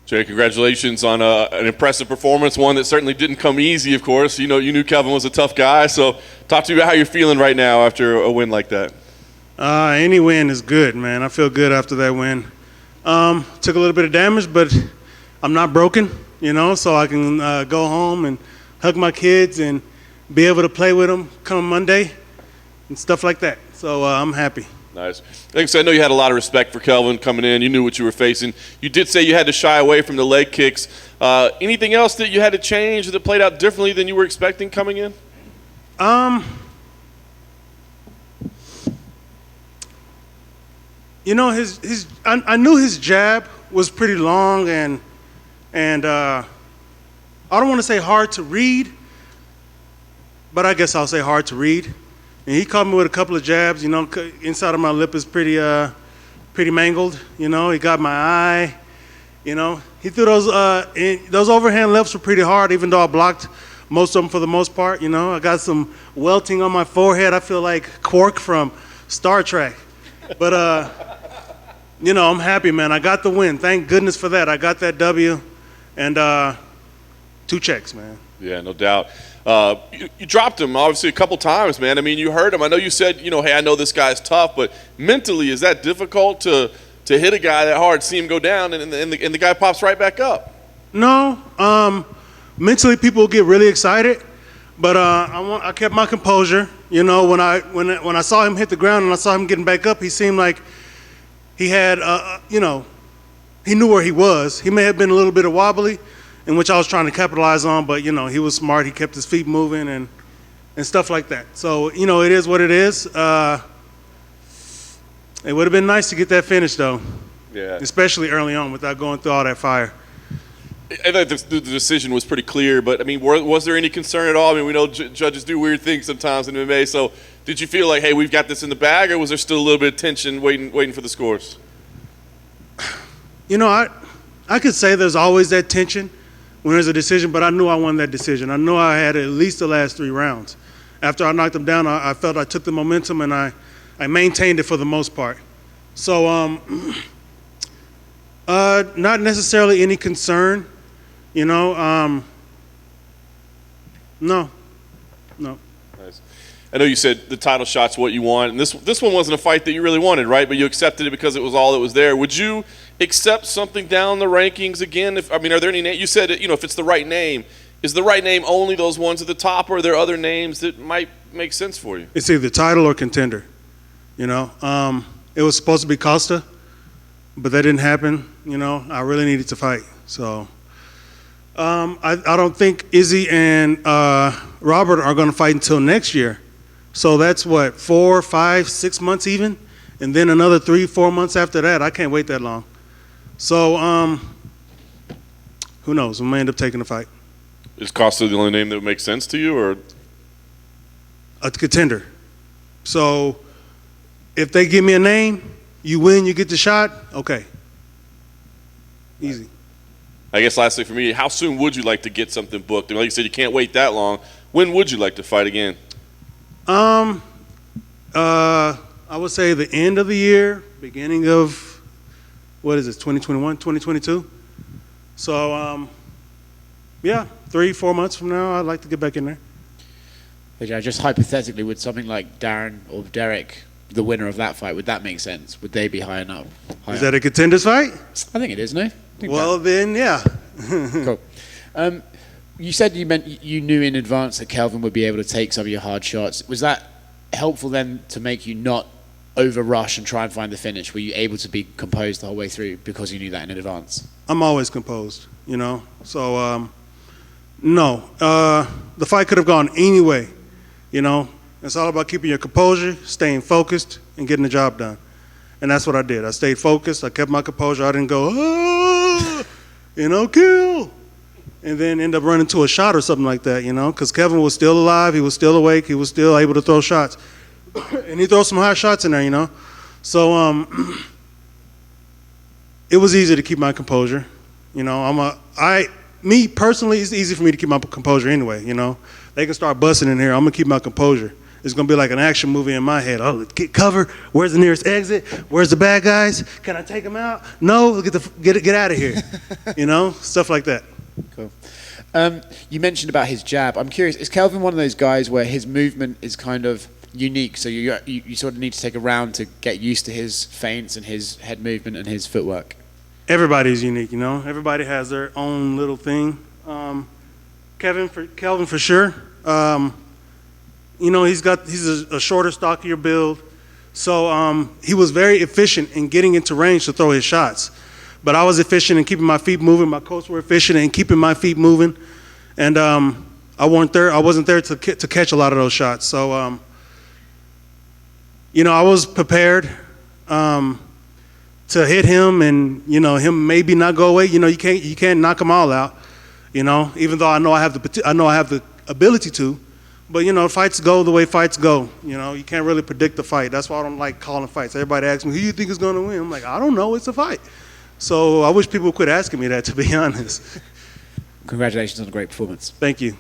Jay, congratulations on an impressive performance, one that certainly didn't come easy, of course. You knew Kelvin was a tough guy, so talk to me about how you're feeling right now after a win like that. Any win is good, man. I feel good after that win. Took a little bit of damage, but I'm not broken, so I can go home and hug my kids and be able to play with them come Monday and stuff like that. So I'm happy. Nice. Like I said, I know you had a lot of respect for Kelvin coming in. You knew what you were facing. You did say you had to shy away from the leg kicks. Anything else that you had to change that played out differently than you were expecting coming in? I knew his jab was pretty long and I don't want to say hard to read, but I guess I'll say hard to read. And he caught me with a couple of jabs, inside of my lip is pretty mangled, he got my eye, He threw those overhand lefts were pretty hard, even though I blocked most of them for the most part, I got some welting on my forehead. I feel like Quark from Star Trek. But, I'm happy, man. I got the win. Thank goodness for that. I got that W and 2 checks, man. Yeah, no doubt. You dropped him, obviously, a couple times, man. I mean, you hurt him. I know you said, hey, I know this guy's tough, but mentally, is that difficult to hit a guy that hard, see him go down, and the guy pops right back up? No. Mentally, people get really excited, but I kept my composure. When I saw him hit the ground and I saw him getting back up, he seemed like he had, he knew where he was. He may have been a little bit wobbly, in which I was trying to capitalize on, but, he was smart. He kept his feet moving and stuff like that. So, it is what it is. It would have been nice to get that finish, though. Yeah. Especially early on without going through all that fire. I think the decision was pretty clear, but, I mean, was there any concern at all? I mean, we know judges do weird things sometimes in MMA, so did you feel like, hey, we've got this in the bag, or was there still a little bit of tension waiting for the scores? I could say there's always that tension when there's a decision, but I knew I won that decision. I knew I had at least the last 3 rounds. After I knocked him down, I felt I took the momentum and I maintained it for the most part. So not necessarily any concern, no. Nice. I know you said the title shot's what you want, and this one wasn't a fight that you really wanted, right? But you accepted it because it was all that was there. Would you accept something down the rankings again? Are there any names? You said, if it's the right name, is the right name only those ones at the top, or are there other names that might make sense for you? It's either title or contender. It was supposed to be Costa, but that didn't happen. I really needed to fight. So I don't think Izzy and Robert are going to fight until next year. So that's what, 4, 5, 6 months even? And then another 3, 4 months after that. I can't wait that long. So who knows? We may end up taking the fight. Is Costa the only name that would make sense to you, or? A contender. So if they give me a name, you win, you get the shot, okay. Easy. I guess lastly for me, how soon would you like to get something booked? I mean, like you said, you can't wait that long. When would you like to fight again? I would say the end of the year, beginning of, 2021, 2022? So, 3, 4 months from now, I'd like to get back in there. Just hypothetically, would something like Darren or Derek, the winner of that fight, would that make sense? Would they be high enough? Is that a contenders fight? I think it is, no? Then, yeah. Cool. You said you knew in advance that Kelvin would be able to take some of your hard shots. Was that helpful then to make you not over-rush and try and find the finish? Were you able to be composed the whole way through because you knew that in advance? I'm always composed, So, no. The fight could have gone any way, It's all about keeping your composure, staying focused, and getting the job done. And that's what I did. I stayed focused. I kept my composure. I didn't go, kill. And then end up running to a shot or something like that, because Kelvin was still alive. He was still awake. He was still able to throw shots. And he throws some high shots in there, So it was easy to keep my composure. Me personally, it's easy for me to keep my composure anyway, They can start busting in here. I'm going to keep my composure. it's going to be like an action movie in my head. Oh, get cover. Where's the nearest exit? Where's the bad guys? Can I take them out? No, get out of here. You know, stuff like that. Cool. You mentioned about his jab. I'm curious, is Kelvin one of those guys where his movement is kind of unique, so you sort of need to take a round to get used to his feints and his head movement and his footwork? Everybody's unique, you know. Everybody has their own little thing. Kelvin for sure. You know, he's a shorter, stockier build, so he was very efficient in getting into range to throw his shots. But I was efficient in keeping my feet moving. My coach were efficient in keeping my feet moving, and I wasn't there to catch a lot of those shots. So you know, I was prepared to hit him, and you know, him maybe not go away. You know, you can't knock them all out. You know, even though I know I have the ability to. But, you know, fights go the way fights go. You know, you can't really predict the fight. That's why I don't like calling fights. Everybody asks me, who do you think is going to win? I'm like, I don't know. It's a fight. So I wish people would quit asking me that, to be honest. Congratulations on a great performance. Thank you.